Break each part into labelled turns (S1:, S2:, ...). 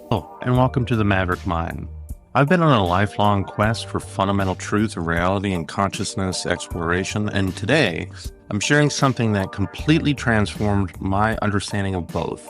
S1: Oh, and welcome to the Maverick Mind. I've been on a lifelong quest for fundamental truth of reality and consciousness exploration, and today I'm sharing something that completely transformed my understanding of both.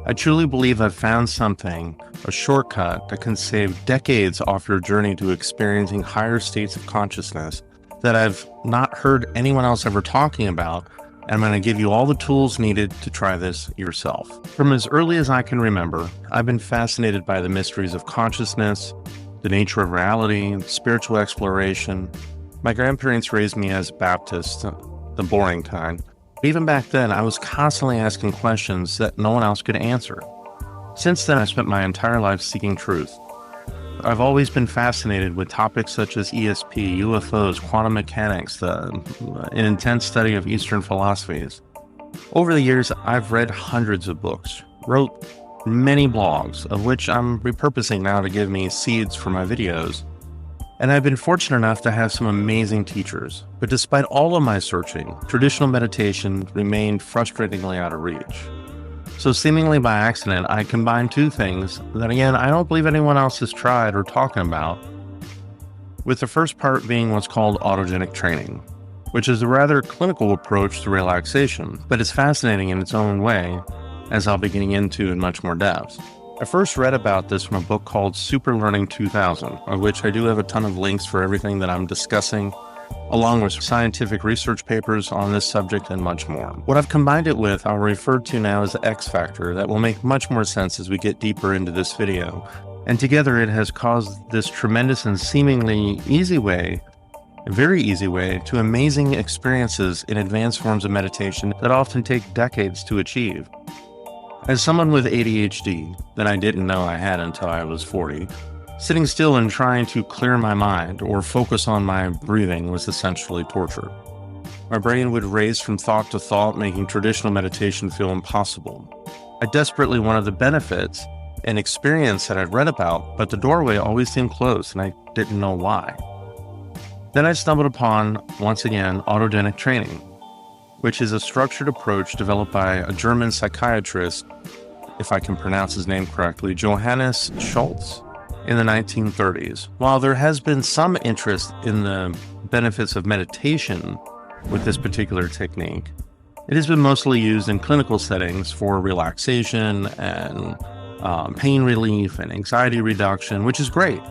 S1: I truly believe I've found something, a shortcut that can save decades off your journey to experiencing higher states of consciousness that I've not heard anyone else ever talking about. And I'm going to give you all the tools needed to try this yourself. From as early as I can remember, I've been fascinated by the mysteries of consciousness, the nature of reality, spiritual exploration. My grandparents raised me as Baptist, the boring kind. Even back then, I was constantly asking questions that no one else could answer. Since then, I spent my entire life seeking truth. I've always been fascinated with topics such as ESP, UFOs, quantum mechanics, an intense study of Eastern philosophies. Over the years, I've read hundreds of books, wrote many blogs, of which I'm repurposing now to give me seeds for my videos. And I've been fortunate enough to have some amazing teachers. But despite all of my searching, traditional meditation remained frustratingly out of reach. So seemingly by accident, I combined two things that, again, I don't believe anyone else has tried or talking about, with the first part being what's called autogenic training, which is a rather clinical approach to relaxation, but it's fascinating in its own way, as I'll be getting into in much more depth. I first read about this from a book called Super Learning 2000, of which I do have a ton of links for everything that I'm discussing, along with scientific research papers on this subject and much more. What I've combined it with, I'll refer to now as the X factor, that will make much more sense as we get deeper into this video. And together it has caused this tremendous and seemingly easy way, a very easy way, to amazing experiences in advanced forms of meditation that often take decades to achieve. As someone with ADHD that I didn't know I had until I was 40, sitting still and trying to clear my mind or focus on my breathing was essentially torture. My brain would race from thought to thought, making traditional meditation feel impossible. I desperately wanted the benefits and experience that I'd read about, but the doorway always seemed closed and I didn't know why. Then I stumbled upon, once again, autogenic training, which is a structured approach developed by a German psychiatrist, if I can pronounce his name correctly, Johannes Schultz, in the 1930s. While there has been some interest in the benefits of meditation with this particular technique, it has been mostly used in clinical settings for relaxation and pain relief and anxiety reduction, which is great.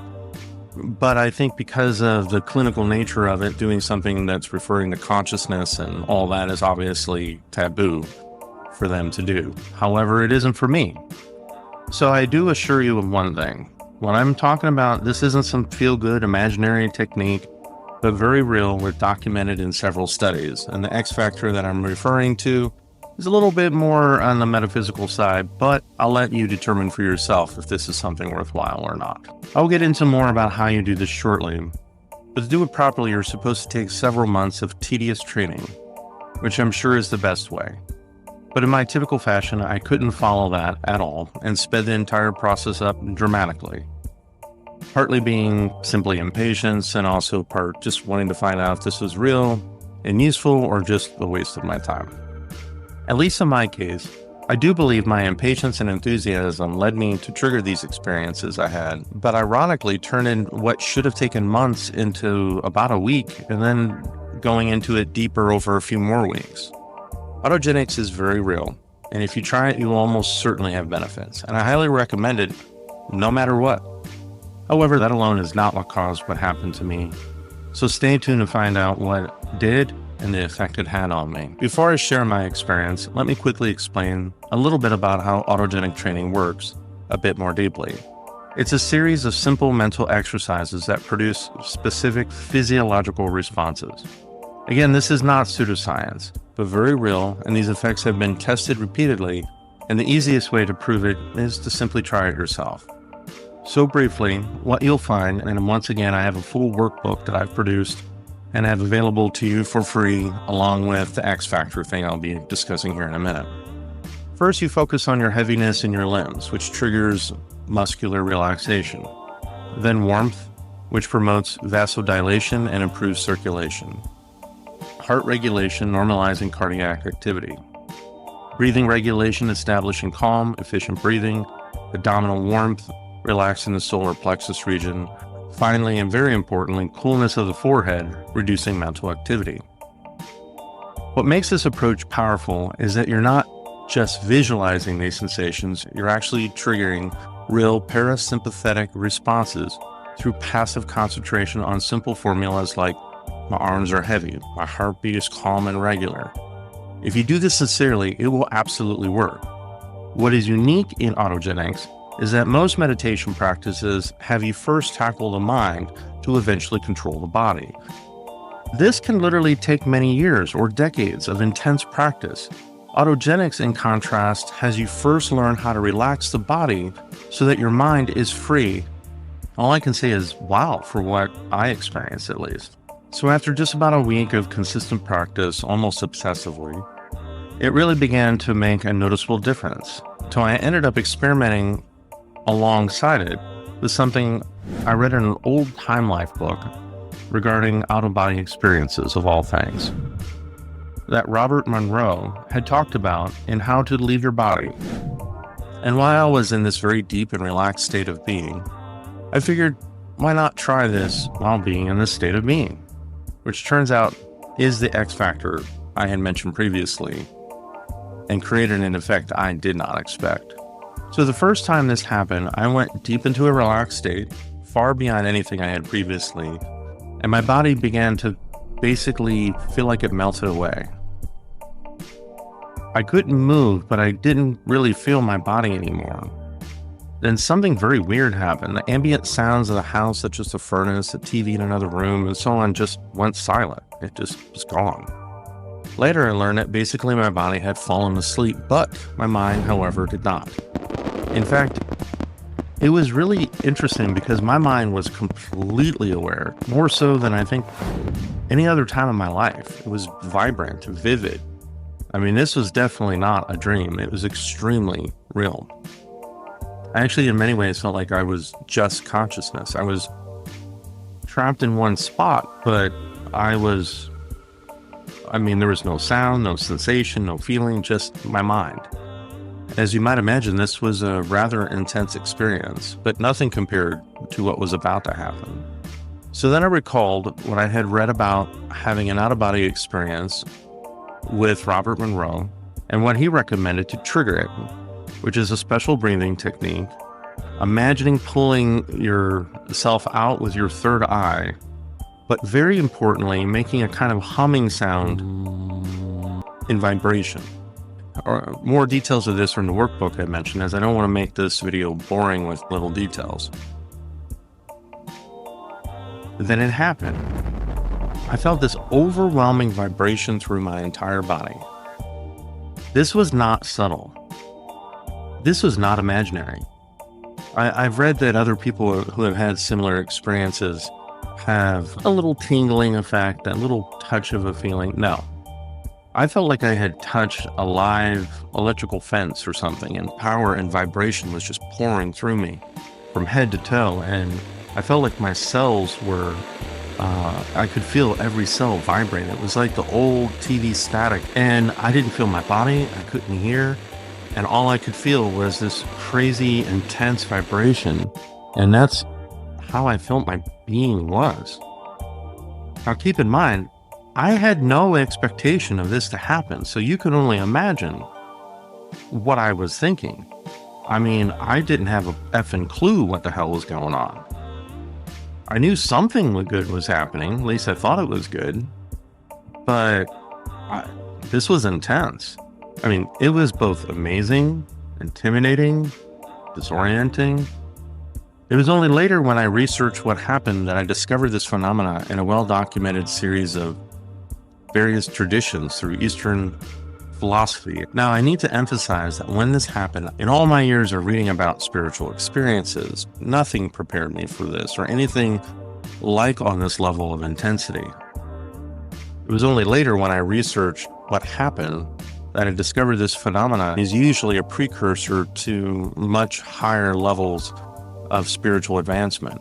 S1: But I think because of the clinical nature of it, doing something that's referring to consciousness and all that is obviously taboo for them to do. However, it isn't for me. So I do assure you of one thing. What I'm talking about, this isn't some feel-good imaginary technique, but very real, with documented in several studies. And the X factor that I'm referring to is a little bit more on the metaphysical side, but I'll let you determine for yourself if this is something worthwhile or not. I'll get into more about how you do this shortly, but to do it properly, you're supposed to take several months of tedious training, which I'm sure is the best way. But in my typical fashion, I couldn't follow that at all and sped the entire process up dramatically. Partly being simply impatience and also part just wanting to find out if this was real and useful or just a waste of my time. At least in my case, I do believe my impatience and enthusiasm led me to trigger these experiences I had, but ironically turned in what should have taken months into about a week and then going into it deeper over a few more weeks. Autogenics is very real, and if you try it, you will almost certainly have benefits, and I highly recommend it no matter what. However, that alone is not what caused what happened to me, so stay tuned to find out what did and the effect it had on me. Before I share my experience, let me quickly explain a little bit about how autogenic training works a bit more deeply. It's a series of simple mental exercises that produce specific physiological responses. Again, this is not pseudoscience, but very real, and these effects have been tested repeatedly, and the easiest way to prove it is to simply try it yourself. So briefly, what you'll find, and once again, I have a full workbook that I've produced and have available to you for free, along with the X factor thing I'll be discussing here in a minute. First, you focus on your heaviness in your limbs, which triggers muscular relaxation. Then warmth, which promotes vasodilation and improves circulation. Heart regulation, normalizing cardiac activity. Breathing regulation, establishing calm, efficient breathing. abdominal warmth, relaxing the solar plexus region. Finally, and very importantly, coolness of the forehead, reducing mental activity. What makes this approach powerful is that you're not just visualizing these sensations, you're actually triggering real parasympathetic responses through passive concentration on simple formulas like, my arms are heavy, my heartbeat is calm and regular. If you do this sincerely, it will absolutely work. What is unique in Autogenics is that most meditation practices have you first tackle the mind to eventually control the body. This can literally take many years or decades of intense practice. Autogenics, in contrast, has you first learn how to relax the body so that your mind is free. All I can say is wow for what I experienced, at least. So after just about a week of consistent practice, almost obsessively, it really began to make a noticeable difference. So I ended up experimenting alongside it with something I read in an old Time Life book regarding out-of-body experiences, of all things, that Robert Monroe had talked about in How to Leave Your Body. And while I was in this very deep and relaxed state of being, I figured, why not try this while being in this state of being? Which turns out is the X factor I had mentioned previously and created an effect I did not expect. So the first time this happened, I went deep into a relaxed state, far beyond anything I had previously, and my body began to basically feel like it melted away. I couldn't move, but I didn't really feel my body anymore. Then something very weird happened. The ambient sounds of the house, such as the furnace, the TV in another room, and so on, just went silent. It just was gone. Later, I learned that basically my body had fallen asleep, but my mind, however, did not. In fact, it was really interesting because my mind was completely aware, more so than I think any other time in my life. It was vibrant, vivid. I mean, this was definitely not a dream. It was extremely real. I actually, in many ways, felt like I was just consciousness. I was trapped in one spot, but there was no sound, no sensation, no feeling, just my mind. As you might imagine, this was a rather intense experience, but nothing compared to what was about to happen. So then I recalled what I had read about having an out-of-body experience with Robert Monroe and what he recommended to trigger it, which is a special breathing technique, imagining pulling yourself out with your third eye, but very importantly, making a kind of humming sound in vibration. Or more details of this from the workbook I mentioned, as I don't want to make this video boring with little details. Then it happened. I felt this overwhelming vibration through my entire body. This was not subtle. This was not imaginary. I've read that other people who have had similar experiences have a little tingling effect, a little touch of a feeling. No. I felt like I had touched a live electrical fence or something, and power and vibration was just pouring through me from head to toe, and I felt like my cells were, I could feel every cell vibrate. It was like the old TV static, and I didn't feel my body, I couldn't hear, and all I could feel was this crazy, intense vibration, and that's how I felt my being was. Now keep in mind, I had no expectation of this to happen, so you can only imagine what I was thinking. I mean, I didn't have a effing clue what the hell was going on. I knew something good was happening, at least I thought it was good, but this was intense. I mean, it was both amazing, intimidating, disorienting. It was only later when I researched what happened that I discovered this phenomena in a well-documented series of various traditions through Eastern philosophy. Now, I need to emphasize that when this happened, in all my years of reading about spiritual experiences, nothing prepared me for this or anything like on this level of intensity. It was only later when I researched what happened that I discovered this phenomenon is usually a precursor to much higher levels of spiritual advancement.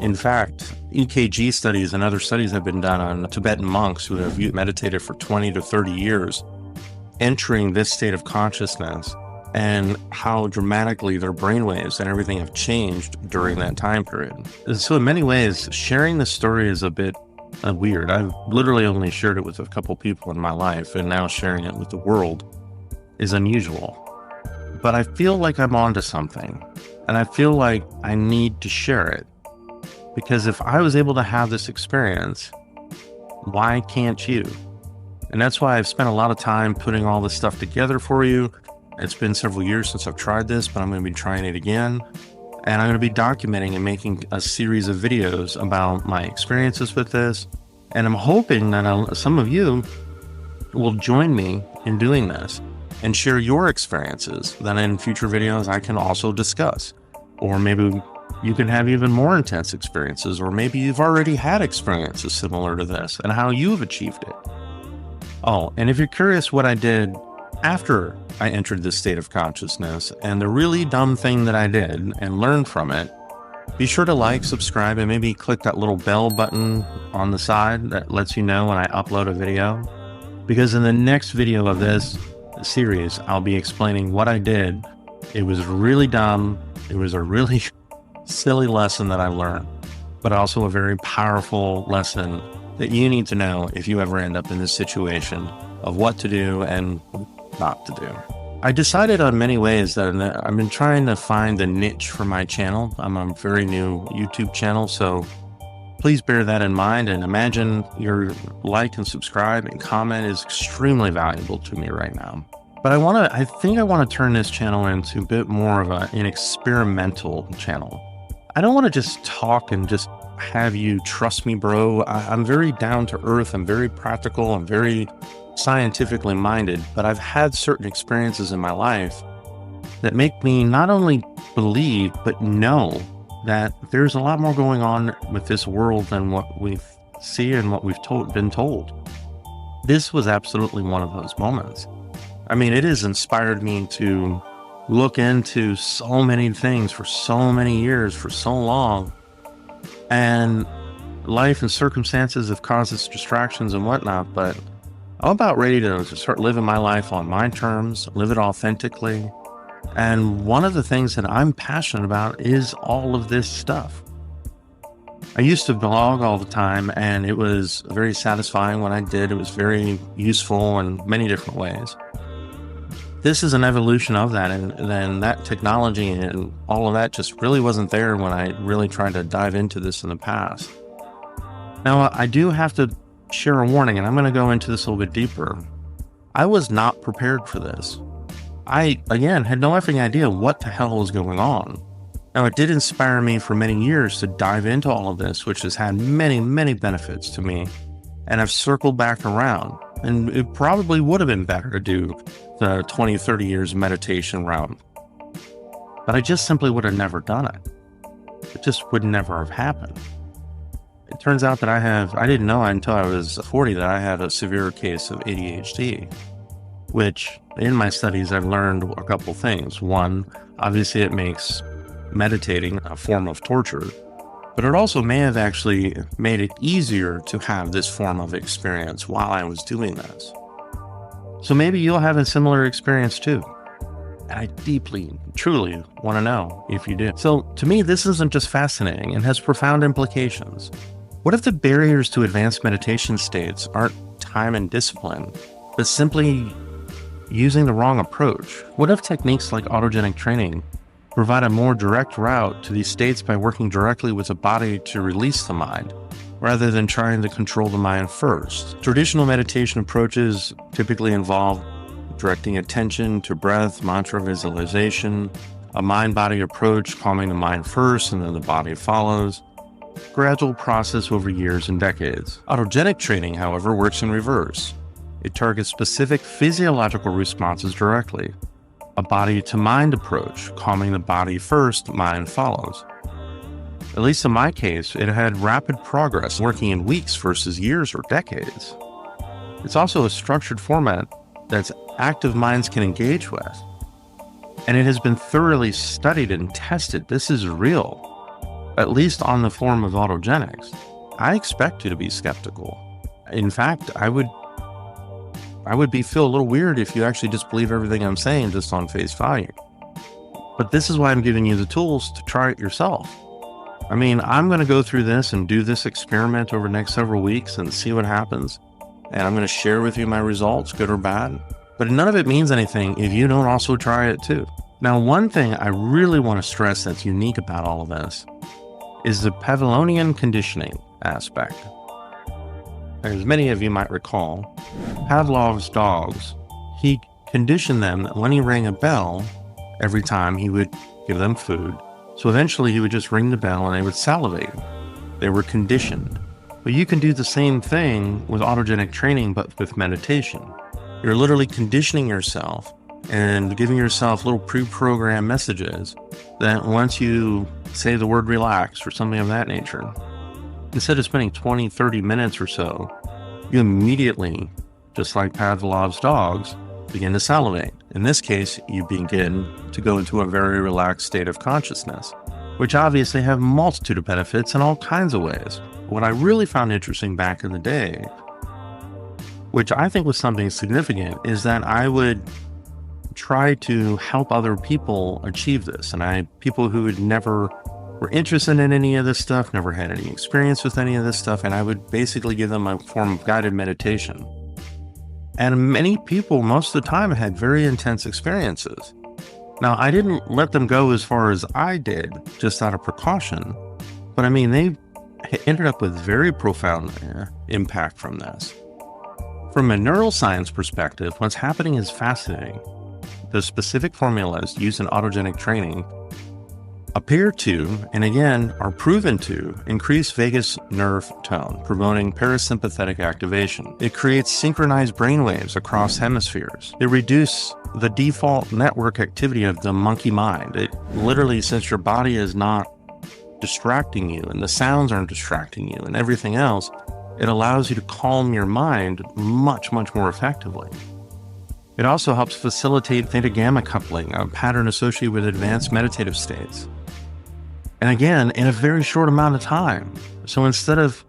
S1: In fact, EKG studies and other studies have been done on Tibetan monks who have meditated for 20 to 30 years, entering this state of consciousness and how dramatically their brainwaves and everything have changed during that time period. So in many ways, sharing this story is a bit weird. I've literally only shared it with a couple people in my life, and now sharing it with the world is unusual. But I feel like I'm onto something, and I feel like I need to share it. Because if I was able to have this experience, why can't you? And that's why I've spent a lot of time putting all this stuff together for you. It's been several years since I've tried this, but I'm going to be trying it again. And I'm going to be documenting and making a series of videos about my experiences with this. And I'm hoping that some of you will join me in doing this and share your experiences that in future videos I can also discuss. Or maybe you can have even more intense experiences, or maybe you've already had experiences similar to this and how you've achieved it. Oh, and if you're curious what I did after I entered this state of consciousness and the really dumb thing that I did and learned from it, be sure to like, subscribe, and maybe click that little bell button on the side that lets you know when I upload a video. Because in the next video of this series, I'll be explaining what I did. It was really dumb. It was a really silly lesson that I learned, but also a very powerful lesson that you need to know if you ever end up in this situation of what to do and not to do. I decided on many ways that I've been trying to find a niche for my channel. I'm a very new YouTube channel, so please bear that in mind, and imagine your like and subscribe and comment is extremely valuable to me right now. But I think I want to turn this channel into a bit more of an experimental channel. I don't want to just talk and just have you trust me, bro. I'm very down to earth. I'm very practical. I'm very scientifically minded, but I've had certain experiences in my life that make me not only believe, but know that there's a lot more going on with this world than what we see and what we've been told. This was absolutely one of those moments. I mean, it has inspired me to look into so many things for so many years, for so long. And life and circumstances have caused us distractions and whatnot, but I'm about ready to start living my life on my terms, live it authentically. And one of the things that I'm passionate about is all of this stuff. I used to blog all the time, and it was very satisfying when I did. It was very useful in many different ways. This is an evolution of that, and then that technology and all of that just really wasn't there when I really tried to dive into this in the past. Now, I do have to share a warning, and I'm going to go into this a little bit deeper. I was not prepared for this. I, again, had no effing idea what the hell was going on. Now, it did inspire me for many years to dive into all of this, which has had many, many benefits to me. And I've circled back around. And it probably would have been better to do the 20, 30 years meditation route. But I just simply would have never done it. It just would never have happened. It turns out that I didn't know until I was 40 that I had a severe case of ADHD, which in my studies, I've learned a couple things. One, obviously it makes meditating a form of torture, but it also may have actually made it easier to have this form of experience while I was doing this. So maybe you'll have a similar experience too. And I deeply, truly want to know if you do. So to me, this isn't just fascinating, it has profound implications. What if the barriers to advanced meditation states aren't time and discipline, but simply using the wrong approach? What if techniques like autogenic training provide a more direct route to these states by working directly with the body to release the mind, rather than trying to control the mind first? Traditional meditation approaches typically involve directing attention to breath, mantra visualization, a mind-body approach, calming the mind first and then the body follows. Gradual process over years and decades. Autogenic training, however, works in reverse. It targets specific physiological responses directly. A body-to-mind approach, calming the body first, mind follows. At least in my case, it had rapid progress, working in weeks versus years or decades. It's also a structured format that active minds can engage with. And it has been thoroughly studied and tested. This is real, at least on the form of autogenics. I expect you to be skeptical. In fact, I would I would feel a little weird if you actually just believe everything I'm saying just on face value. But this is why I'm giving you the tools to try it yourself. I mean, I'm going to go through this and do this experiment over the next several weeks and see what happens. And I'm going to share with you my results, good or bad. But none of it means anything if you don't also try it too. Now, one thing I really want to stress that's unique about all of this is the Pavlovian conditioning aspect. As many of you might recall, Pavlov's dogs, he conditioned them that when he rang a bell, every time he would give them food. So eventually he would just ring the bell and they would salivate. They were conditioned. But you can do the same thing with autogenic training, but with meditation. You're literally conditioning yourself and giving yourself little pre-programmed messages that once you say the word relax or something of that nature, instead of spending 20, 30 minutes or so, you immediately, just like Pavlov's dogs, begin to salivate. In this case, you begin to go into a very relaxed state of consciousness, which obviously have a multitude of benefits in all kinds of ways. What I really found interesting back in the day, which I think was something significant, is that I would try to help other people achieve this. And people who had never were interested in any of this stuff, never had any experience with any of this stuff, and I would basically give them a form of guided meditation. And many people, most of the time, had very intense experiences. Now, I didn't let them go as far as I did, just out of precaution. But I mean, they ended up with very profound impact from this. From a neuroscience perspective, what's happening is fascinating. The specific formulas used in autogenic training appear to, and again, are proven to, increase vagus nerve tone, promoting parasympathetic activation. It creates synchronized brainwaves across hemispheres. It reduces the default network activity of the monkey mind. It literally, since your body is not distracting you and the sounds aren't distracting you and everything else, it allows you to calm your mind much, much more effectively. It also helps facilitate theta-gamma coupling, a pattern associated with advanced meditative states. And again, in a very short amount of time. So instead of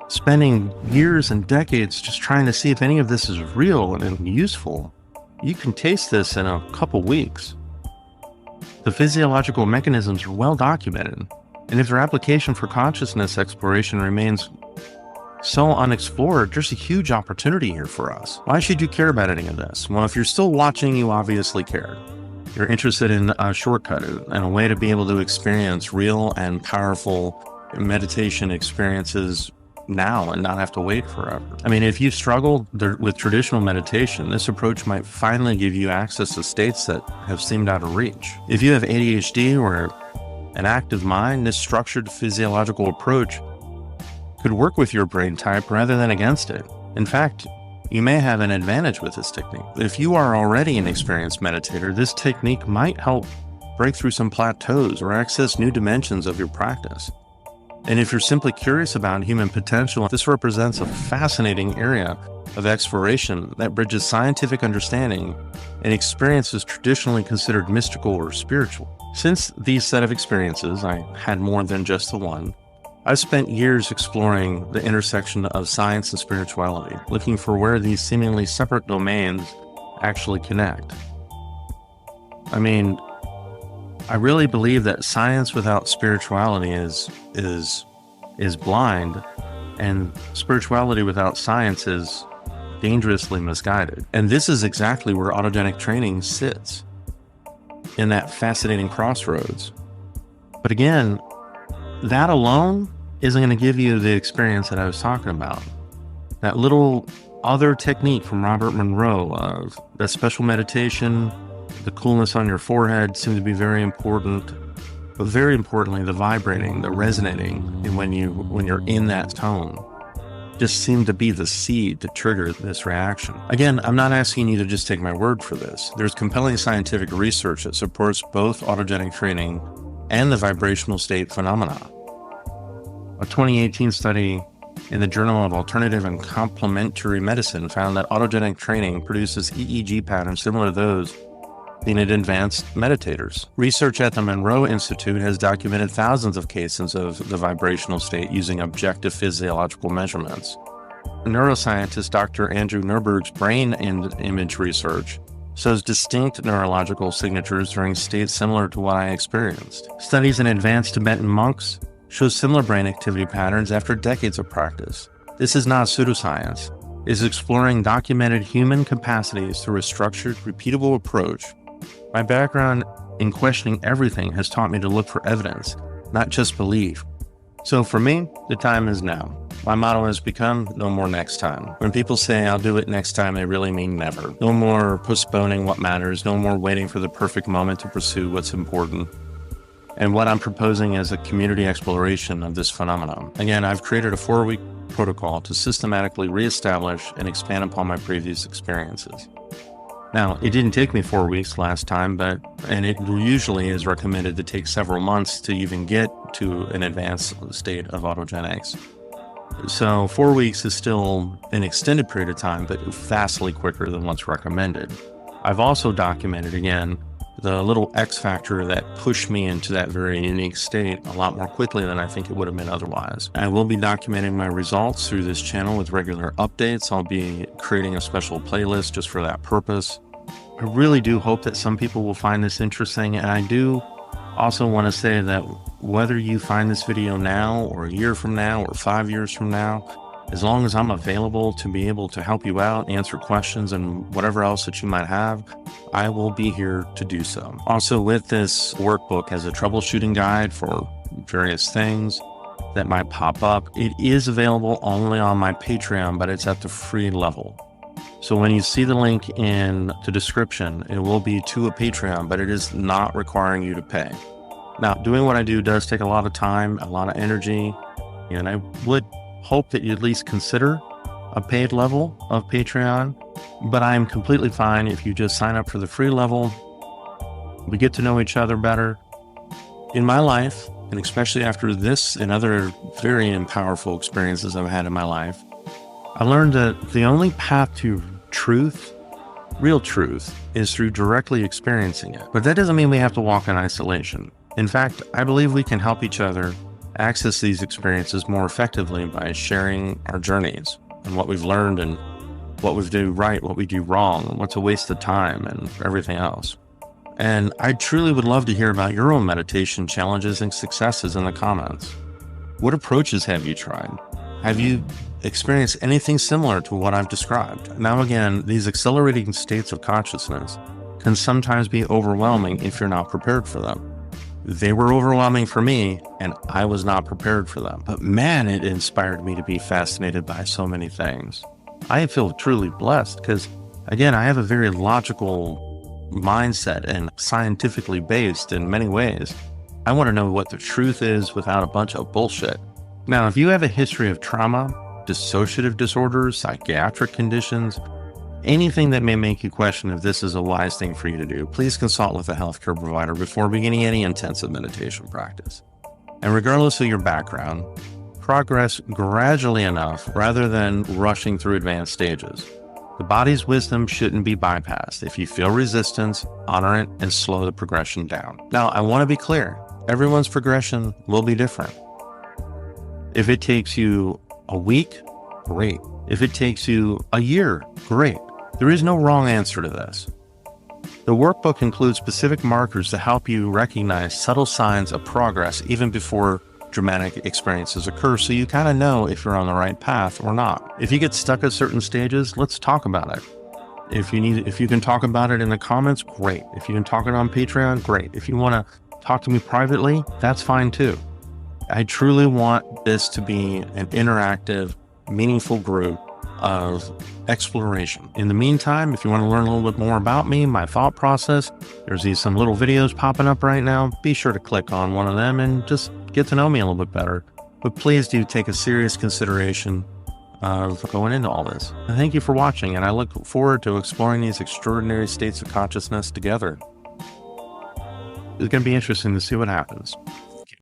S1: spending years and decades just trying to see if any of this is real and useful, you can taste this in a couple weeks. The physiological mechanisms are well documented, and if their application for consciousness exploration remains so unexplored, there's a huge opportunity here for us. Why should you care about any of this? Well, if you're still watching, you obviously care. You're interested in a shortcut and a way to be able to experience real and powerful meditation experiences now and not have to wait forever. I mean, if you struggle with traditional meditation, this approach might finally give you access to states that have seemed out of reach. If you have ADHD or an active mind, this structured physiological approach could work with your brain type rather than against it. In fact, you may have an advantage with this technique. If you are already an experienced meditator, this technique might help break through some plateaus or access new dimensions of your practice. And if you're simply curious about human potential, this represents a fascinating area of exploration that bridges scientific understanding and experiences traditionally considered mystical or spiritual. Since these set of experiences, I had more than just the one, I've spent years exploring the intersection of science and spirituality, looking for where these seemingly separate domains actually connect. I mean, I really believe that science without spirituality is blind, and spirituality without science is dangerously misguided. And this is exactly where autogenic training sits, in that fascinating crossroads. But again, that alone isn't going to give you the experience that I was talking about. That little other technique from Robert Monroe of that special meditation, the coolness on your forehead seemed to be very important, but very importantly, the vibrating, the resonating, and when you're in that tone, just seemed to be the seed to trigger this reaction. Again, I'm not asking you to just take my word for this. There's compelling scientific research that supports both autogenic training and the vibrational state phenomena. A 2018 study in the Journal of Alternative and Complementary Medicine found that autogenic training produces EEG patterns similar to those seen in advanced meditators. Research at the Monroe Institute has documented thousands of cases of the vibrational state using objective physiological measurements. neuroscientist Dr. Andrew Nurberg's brain image research shows distinct neurological signatures during states similar to what I experienced. Studies in advanced Tibetan monks show similar brain activity patterns after decades of practice. This is not pseudoscience. It is exploring documented human capacities through a structured, repeatable approach. My background in questioning everything has taught me to look for evidence, not just belief. So for me, the time is now. My motto has become, no more next time. When people say I'll do it next time, they really mean never. No more postponing what matters, no more waiting for the perfect moment to pursue what's important. And what I'm proposing is a community exploration of this phenomenon. Again, I've created a 4-week protocol to systematically reestablish and expand upon my previous experiences. Now, it didn't take me 4 weeks last time, and it usually is recommended to take several months to even get to an advanced state of autogenics. So 4 weeks is still an extended period of time, but vastly quicker than what's recommended. I've also documented, again, the little X factor that pushed me into that very unique state a lot more quickly than I think it would have been otherwise. I will be documenting my results through this channel with regular updates. I'll be creating a special playlist just for that purpose. I really do hope that some people will find this interesting, and I do also want to say that whether you find this video now or a year from now or 5 years from now, as long as I'm available to be able to help you out, answer questions, and whatever else that you might have, I will be here to do so. Also, with this workbook as a troubleshooting guide for various things that might pop up, it is available only on my Patreon, but it's at the free level. So when you see the link in the description, it will be to a Patreon, but it is not requiring you to pay. Now, doing what I do does take a lot of time, a lot of energy, and I would hope that you at least consider a paid level of Patreon, but I am completely fine if you just sign up for the free level. We get to know each other better. In my life, and especially after this and other very powerful experiences I've had in my life, I learned that the only path to truth, real truth, is through directly experiencing it. But that doesn't mean we have to walk in isolation. In fact, I believe we can help each other access these experiences more effectively by sharing our journeys and what we've learned and what we do right, what we do wrong, what's a waste of time, and everything else. And I truly would love to hear about your own meditation challenges and successes in the comments. What approaches have you tried? Have you experienced anything similar to what I've described? Now again, these accelerating states of consciousness can sometimes be overwhelming if you're not prepared for them. They were overwhelming for me, and I was not prepared for them. But man, it inspired me to be fascinated by so many things. I feel truly blessed because, again, I have a very logical mindset and scientifically based in many ways. I want to know what the truth is without a bunch of bullshit. Now, if you have a history of trauma, dissociative disorders, psychiatric conditions, anything that may make you question if this is a wise thing for you to do, please consult with a healthcare provider before beginning any intensive meditation practice. And regardless of your background, progress gradually enough rather than rushing through advanced stages. The body's wisdom shouldn't be bypassed. If you feel resistance, honor it and slow the progression down. Now, I want to be clear. Everyone's progression will be different. If it takes you a week, great. If it takes you a year, great. There is no wrong answer to this. The workbook includes specific markers to help you recognize subtle signs of progress even before dramatic experiences occur, so you kind of know if you're on the right path or not. If you get stuck at certain stages, let's talk about it. If you can talk about it in the comments, great. If you can talk it on Patreon, great. If you want to talk to me privately, that's fine too. I truly want this to be an interactive, meaningful group of exploration. In the meantime, if you want to learn a little bit more about me, my thought process, there's some little videos popping up right now. Be sure to click on one of them and just get to know me a little bit better. But please do take a serious consideration of going into all this. Thank you for watching, and I look forward to exploring these extraordinary states of consciousness together. It's going to be interesting to see what happens.